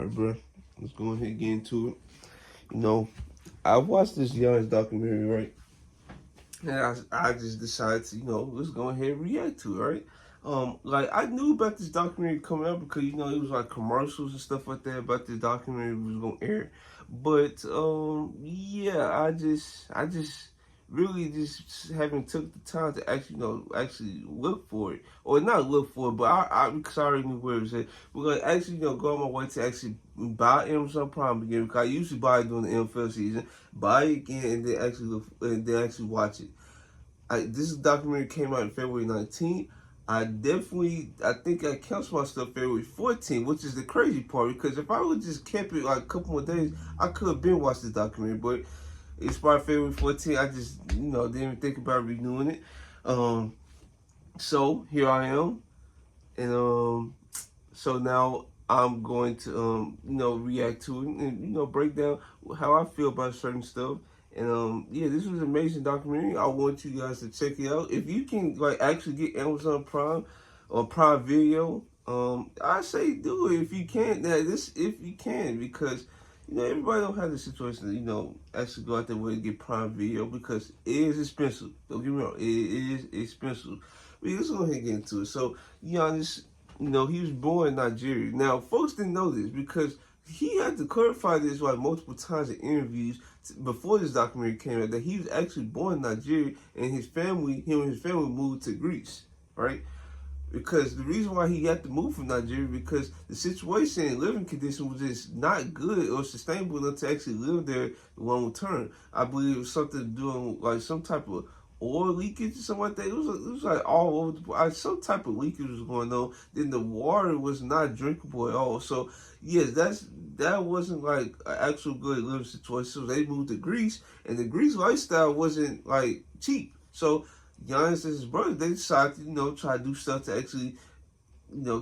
Alright, bro. Let's go ahead and get into it. You know, I watched this Giannis documentary, right? And I just decided to, let's go ahead and react to it, right? Like I knew about this documentary coming out because it was like commercials and stuff like that about this documentary was gonna air. But yeah, I just really just haven't took the time to actually actually look for it or not look for it, but I because I already knew where it was at. But like actually go on my way to actually buy Amazon Prime again because I usually buy it during the NFL season, buy it again and then actually look, and then actually watch it. This documentary came out on February 19th. I think I canceled my stuff February 14th, which is the crazy part because if I would just kept it like a couple more days, I could have been watched this documentary. But it's by February 14th. I just, didn't even think about renewing it. So here I am. And so now I'm going to, react to it and, break down how I feel about certain stuff. And yeah, this was an amazing documentary. I want you guys to check it out. If you can like actually get Amazon Prime or Prime Video, I say do it if you can. Now this if you can because everybody don't have the situation to actually go out there way to get Prime Video because it is expensive. Don't get me wrong, it is expensive. But let's go ahead and get into it. So Giannis, he was born in Nigeria. Now folks didn't know this because he had to clarify this like multiple times in interviews before this documentary came out that he was actually born in Nigeria and him and his family moved to Greece, right? Because the reason why he had to move from Nigeria because the situation and living condition was just not good or sustainable enough to actually live there long term. I believe it was something to do with like some type of oil leakage or something like that. It was like all over the place. Some type of leakage was going on. Then the water was not drinkable at all. So yes, that wasn't like an actual good living situation. So they moved to Greece, and the Greece lifestyle wasn't like cheap. So Giannis and his brother, they decided to, try to do stuff to actually,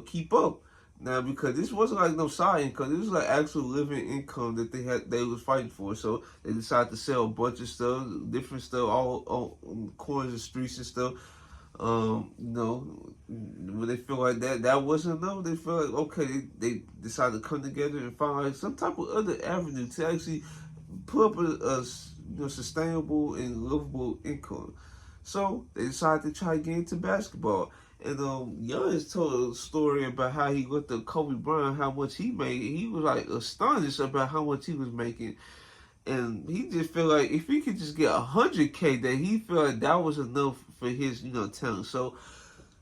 keep up. Now, because this wasn't like no side income, this was like actual living income that they was fighting for. So they decided to sell a bunch of stuff, different stuff, all on the corners of streets and stuff. When they feel like that wasn't enough, they feel like okay, they decided to come together and find like some type of other avenue to actually put up a sustainable and livable income. So they decided to try to get into basketball. And Giannis told a story about how he looked at Kobe Bryant, how much he made. He was like astonished about how much he was making. And he just felt like if he could just get 100K, that he felt like that was enough for his, talent. So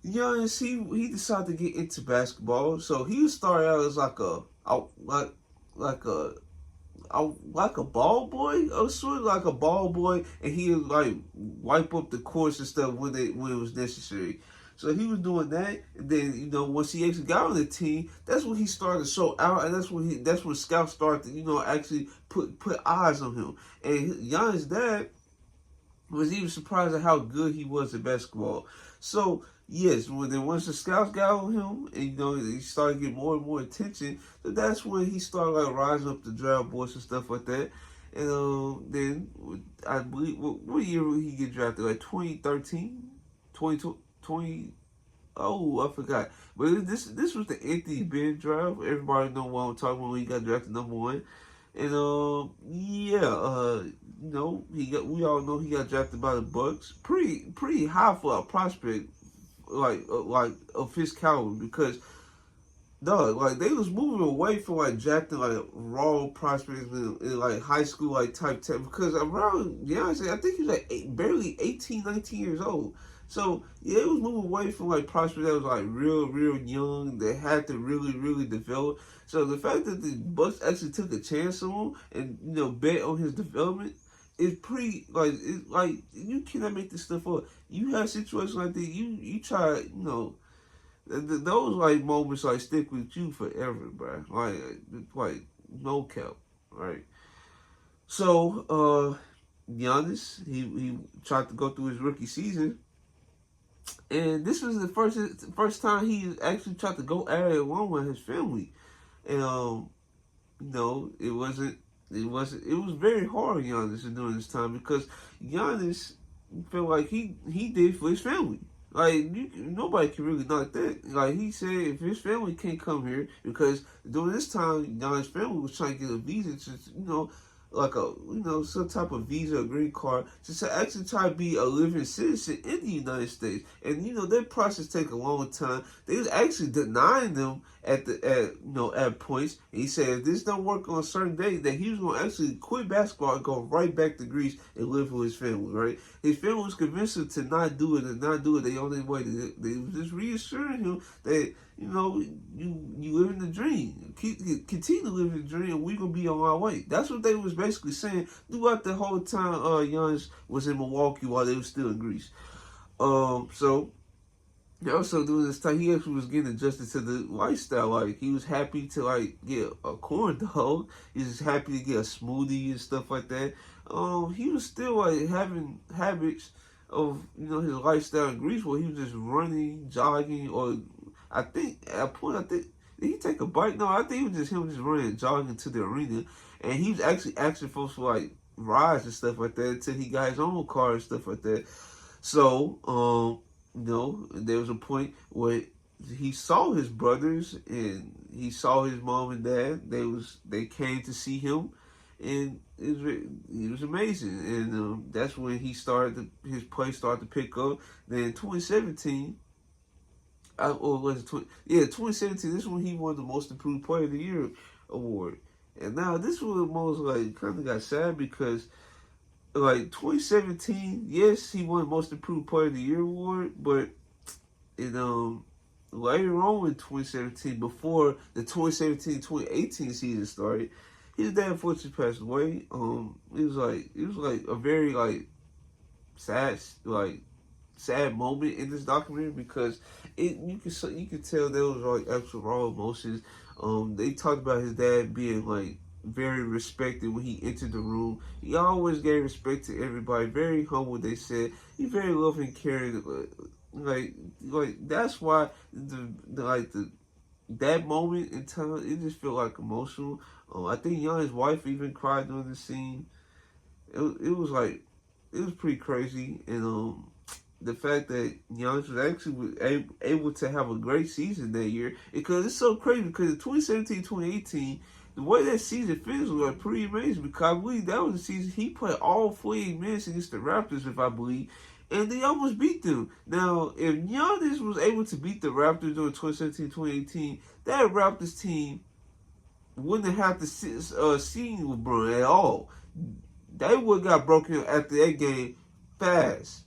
Giannis, he decided to get into basketball. So he started out as like a ball boy, or sort of like a ball boy, and he would like wipe up the courts and stuff when it was necessary. So he was doing that, and then once he actually got on the team, that's when he started to show out, and that's when scouts started to actually put eyes on him. And Giannis' dad was even surprised at how good he was at basketball. So yes, once the scouts got on him, and he started getting more and more attention, so that's when he started like rising up the draft boards and stuff like that. And then I believe what year did he get drafted? Like 2013, 2020. Oh, I forgot. But this was the Anthony Ben draft. Everybody know what I'm talking about when he got drafted #1. And yeah, we all know he got drafted by the Bucks. Pretty high for a prospect like of his caliber because dog, like they was moving away from like drafting like raw prospects in like high school like type tech because around Giannis, I think he was like barely 18, 19 years old. So yeah, it was moving away from like prospects that was like real young that had to really develop. So the fact that the Bucks actually took a chance on him and bet on his development is pretty like it's like you cannot make this stuff up. You have situations like that, you try those like moments like stick with you forever, bro. Like no cap, right? So Giannis, he tried to go through his rookie season. And this was the first time he actually tried to go at it alone with his family. And it was very hard on Giannis during this time because Giannis felt like he did for his family. Like nobody can really knock that. Like he said, if his family can't come here because during this time, Giannis' family was trying to get a visa to, like a some type of visa or green card to actually try to be a living citizen in the United States. And that process take a long time. They was actually denying them at points. And he said if this don't work on a certain day, that he was gonna actually quit basketball and go right back to Greece and live with his family. Right, his family was convinced him to not do it and not do it. The only way they was just reassuring him that you living the dream. Continue to live the dream, and we gonna be on our way. That's what they was basically saying throughout the whole time. Giannis was in Milwaukee while they was still in Greece. So also during this time, he actually was getting adjusted to the lifestyle. Like he was happy to get a corn dog. He was happy to get a smoothie and stuff like that. He was still having habits of his lifestyle in Greece where he was just running, jogging, or I think at a point did he take a bike? No, I think it was just him just running, jogging to the arena, and he was actually asking folks for rides and stuff like that until he got his own car and stuff like that. So there was a point where he saw his brothers and he saw his mom and dad. They came to see him, and it was amazing. And that's when his play started to pick up. Then 2017. Or was it 2017? This is when he won the Most Improved Player of the Year award. And now this was most kind of got sad because 2017, yes, he won Most Improved Player of the Year award, but later on in 2017, before the 2017-2018 season started, his dad unfortunately passed away. It was a very sad moment in this documentary because you can tell there was actual raw emotions. They talked about his dad being very respected when he entered the room. He always gave respect to everybody. Very humble. They said he very loving, caring. That's why that moment in time it just felt emotional. I think Giannis' wife even cried during the scene. It was pretty crazy, and the fact that Giannis was actually able to have a great season that year, because it's so crazy because in 2017-2018, the way that season finished was pretty amazing because I believe that was the season he played all 48 minutes against the Raptors, if I believe, and they almost beat them. Now, if Giannis was able to beat the Raptors during 2017-2018, that Raptors team wouldn't have to see LeBron at all. They would have got broken after that game fast.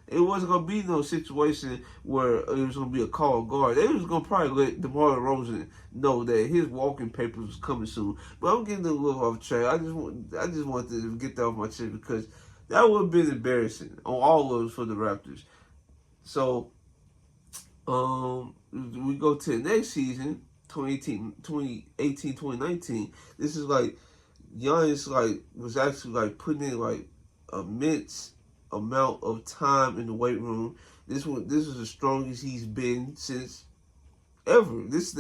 It wasn't gonna be no situation where it was gonna be a call guard. They was gonna probably let DeMar DeRozan know that his walking papers was coming soon. But I'm getting a little off track. I just wanted to get that off my chest because that would have been embarrassing on all of us for the Raptors. So we go to the next season, 2018-2019. This is Giannis was actually putting in immense amount of time in the weight room. This is the strongest he's been since ever. This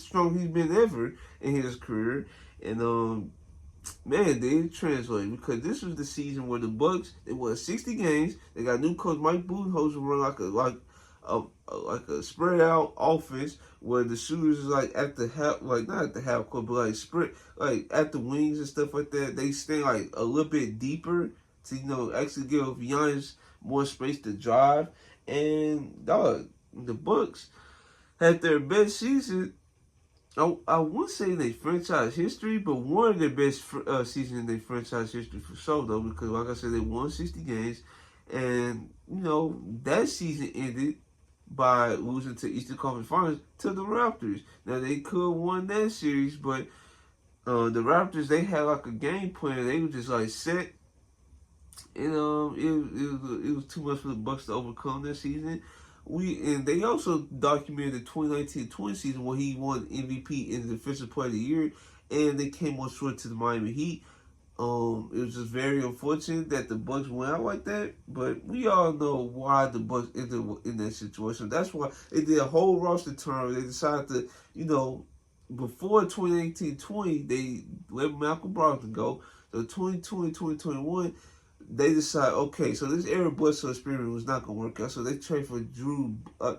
strongest he's been ever in his career. And man, they translate because this was the season where the Bucks, they won 60 games. They got new coach Mike Budenholzer run a spread out offense where the shooters is at the half, not at the half court, but spread at the wings and stuff like that. They stay a little bit deeper to actually give Giannis more space to drive. And the Bucks had their best season. I wouldn't say in their franchise history, but one of their best seasons in their franchise history for sure, though, because like I said, they won 60 games, and that season ended by losing to Eastern Conference Finals to the Raptors. Now they could have won that series, but the Raptors, they had a game plan. They were just set. And it was too much for the Bucks to overcome that season. And they also documented the 2019-20 season where he won MVP and Defensive Player of the Year, and they came on short to the Miami Heat. It was just very unfortunate that the Bucks went out like that, but we all know why the Bucks ended in that situation. That's why they did a whole roster turn. They decided to, before 2018-20, they let Malcolm Brogdon go. So 2020-2021, they decide, okay, so this Eric Bledsoe experiment was not gonna work out, so they trade for I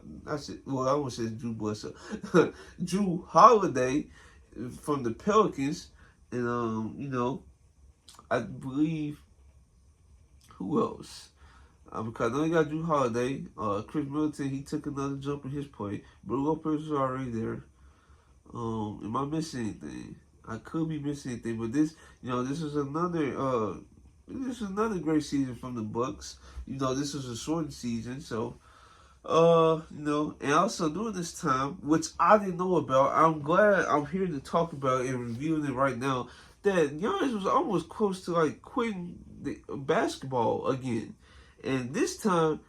almost said Drew Bledsoe, Drew Holiday from the Pelicans, and I believe who else? Because I know they got Drew Holiday, Chris Middleton, he took another jump in his play. Brook Lopez was already there. Am I missing anything? I could be missing anything, but this is another great season from the Bucks. This was a shortened season, so and also during this time, which I didn't know about, I'm glad I'm here to talk about it and reviewing it right now. That Giannis was almost close to like quitting the basketball again, and this time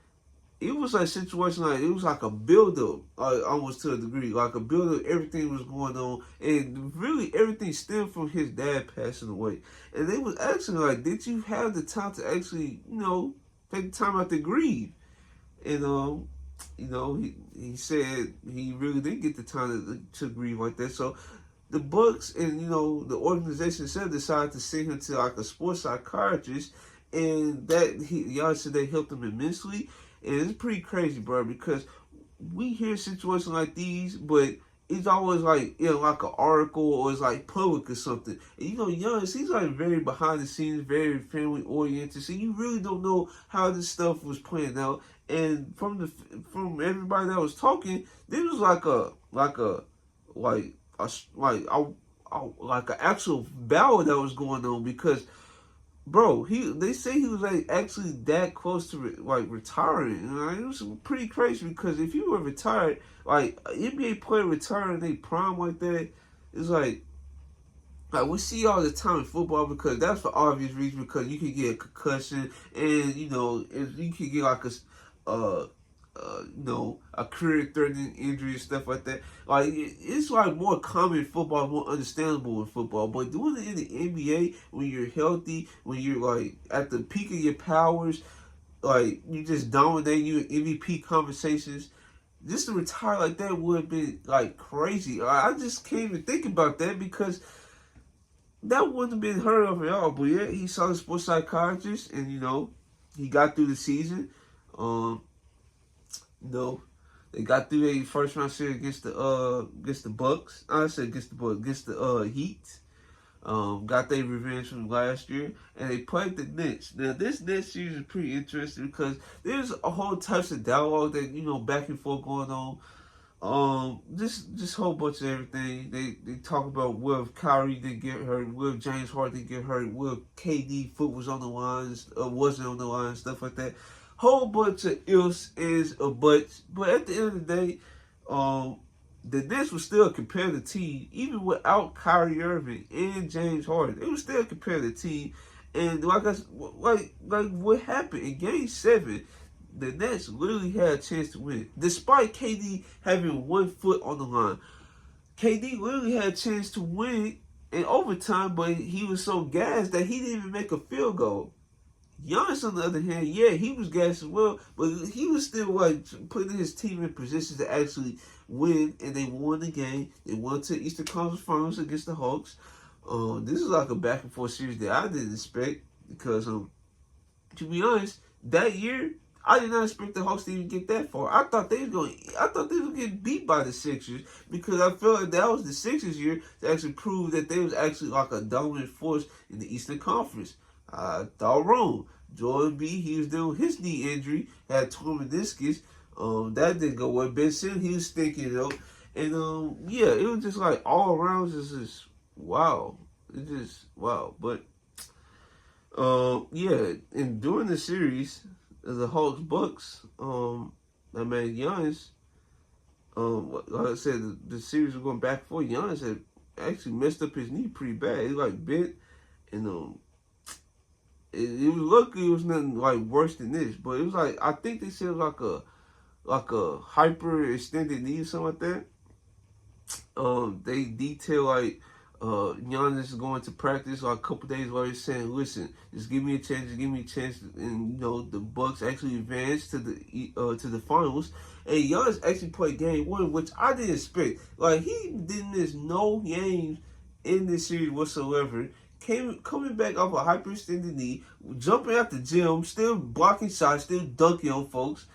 it was like a situation like it was like a build up, almost to a degree, like a build up. Everything was going on, and really everything stemmed from his dad passing away. And they was asking like, did you have the time to actually, take the time out to grieve? And he said he really didn't get the time to grieve like that. So the Bucks and the organization said decided to send him to like a sports psychiatrist, and y'all said they helped him immensely. And it's pretty crazy, bro, because we hear situations like these, but it's always like in like an article or it's like public or something. And Giannis, he's like very behind the scenes, very family oriented. So you really don't know how this stuff was playing out. And from everybody that was talking, there was like an actual battle that was going on because, bro, they say he was like actually that close to retiring. It was pretty crazy because if you were retired, like an NBA player retiring they prime like that, it's like we see all the time in football because that's for obvious reasons because you can get a concussion and you can get like a career-threatening injury and stuff like that. Like it's like more common in football, more understandable in football. But doing it in the NBA, when you're healthy, when you're like at the peak of your powers, like you just dominate you in MVP conversations, just to retire like that would have been like crazy. I just can't even think about that because that wouldn't have been heard of at all. But yeah, he saw the sports psychiatrist, and he got through the season. They got through a first round series against the Bucks. I said against the Bucks, against the Heat. Got their revenge from last year, and they played the Nets. Now this Nets series is pretty interesting because there's a whole types of dialogue that back and forth going on. Just whole bunch of everything. They talk about what if Kyrie didn't get hurt, what if James Harden didn't get hurt, what if KD foot was on the line, wasn't on the line, stuff like that. Whole bunch of ifs, ands, or buts. But at the end of the day, the Nets was still a competitive team, even without Kyrie Irving and James Harden. It was still a competitive team. And like what happened in Game 7, the Nets literally had a chance to win. Despite KD having 1 foot on the line. KD literally had a chance to win in overtime, but he was so gassed that he didn't even make a field goal. Giannis, on the other hand, yeah, he was gassed as well, but he was still putting his team in position to actually win, and they won the game. They won to the Eastern Conference Finals against the Hawks. This is like a back and forth series that I didn't expect because, to be honest, that year I did not expect the Hawks to even get that far. I thought they were getting beat by the Sixers because I felt like that was the Sixers' year to actually prove that they was actually like a dominant force in the Eastern Conference. I thought wrong. Jordan B, he was dealing with his knee injury, had torn meniscus. That didn't go well. Ben Simmons, he was stinking though. And yeah, it was just like all around just wow. It's just wow. But yeah, and during the series, the Hawks Bucks, Giannis, like I said, the series was going back and forth. Giannis had actually messed up his knee pretty bad. He like bent, and it was lucky it was nothing like worse than this, but it was like I think they said it was like a hyper extended knee or something like that. They detail like Giannis is going to practice like a couple days later saying, listen, just give me a chance, and the Bucks actually advanced to the finals. And Giannis actually played game 1, which I didn't expect. Like he didn't miss no games in this series whatsoever. coming back off a hyperextended knee, jumping out the gym, still blocking shots, still dunking on folks.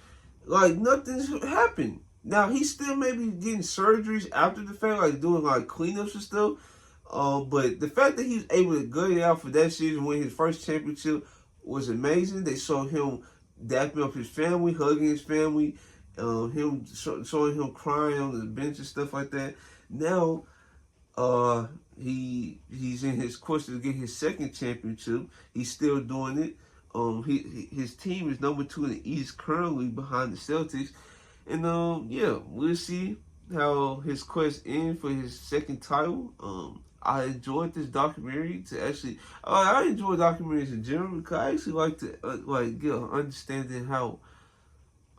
Like nothing's happened. Now he's still maybe getting surgeries after the fact, like doing like cleanups and stuff. But the fact that he's able to gut it out for that season, win his first championship, was amazing. They saw him dapping up his family, hugging his family, showing him crying on the bench and stuff like that. Now, he's in his course to get his second championship. He's still doing it. His team is number 2 in the East currently behind the Celtics, and yeah, we'll see how his quest ends for his second title. I enjoyed this documentary to actually. I enjoy documentaries in general because I actually like to get an understanding how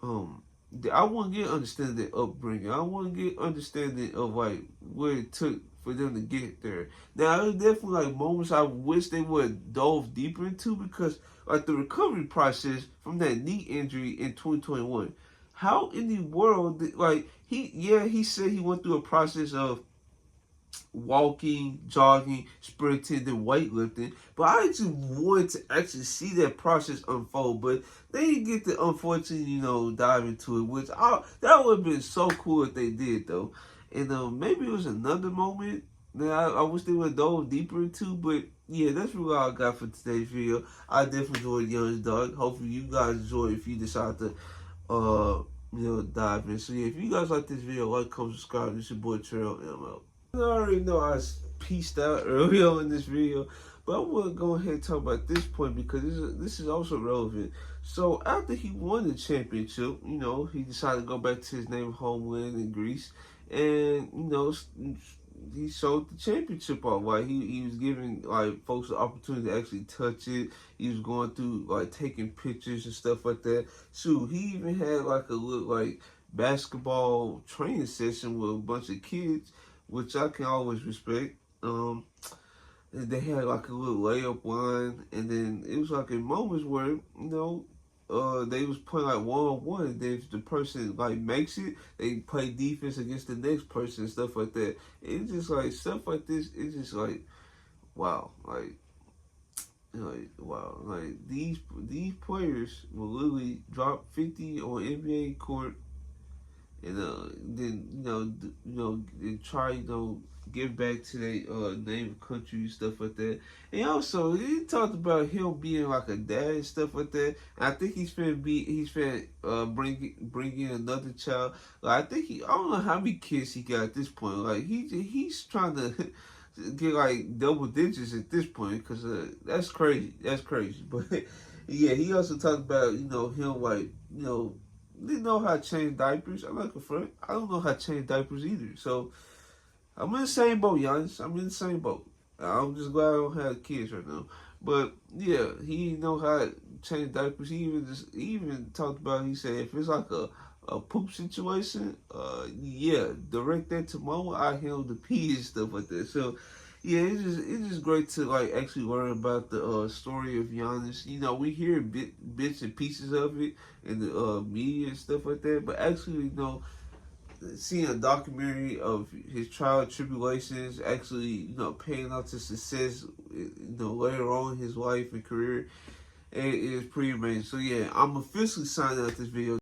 I want to get understanding their upbringing. I want to get understanding of like what it took for them to get there. Now, there's definitely like moments I wish they would have dove deeper into because like the recovery process from that knee injury in 2021. How in the world he said he went through a process of walking, jogging, sprinting, then weightlifting. But I just wanted to actually see that process unfold. But they didn't get to, unfortunately, dive into it, which that would have been so cool if they did, though. And maybe it was another moment that I wish they would have dove deeper into. But yeah, that's really all I got for today's video. I definitely enjoyed Giannis, dog. Hopefully you guys enjoy it if you decide to dive in. So yeah, if you guys like this video, like, comment, subscribe. This is your boy Trail, and I'm out. I already know I pieced out earlier in this video, but I want to go ahead and talk about this point because this is also relevant. So after he won the championship, he decided to go back to his native homeland in Greece, and he showed the championship off. Like he was giving like folks the opportunity to actually touch it. He was going through like taking pictures and stuff like that. So he even had like a little like basketball training session with a bunch of kids, which I can always respect. And they had like a little layup line, and then it was like in moments where they was playing like 1-on-1, and then if the person like makes it, they play defense against the next person and stuff like that. It's just like stuff like this. It's just like wow, wow, like these players will literally drop 50 on NBA court. And then and try give back to their native country and stuff like that. And also he talked about him being like a dad and stuff like that. And I think he's finna bring in another child. Like I don't know how many kids he got at this point. Like he's trying to get like double digits at this point because that's crazy. That's crazy. But yeah, he also talked about him like didn't know how to change diapers. I'm like a friend. I don't know how to change diapers either. So I'm in the same boat, Giannis. I'm in the same boat. I'm just glad I don't have kids right now. But yeah, he know how to change diapers. He even talked about. He said if it's like a poop situation, yeah, direct that to Mama. I handle the pee and stuff like that. So yeah, it's just great to like actually learn about the story of Giannis. We hear bits and pieces of it in the media and stuff like that, but actually, seeing a documentary of his trial and tribulations, actually, paying out to success, later on in his life and career, it is pretty amazing. So yeah, I'm officially signing out this video.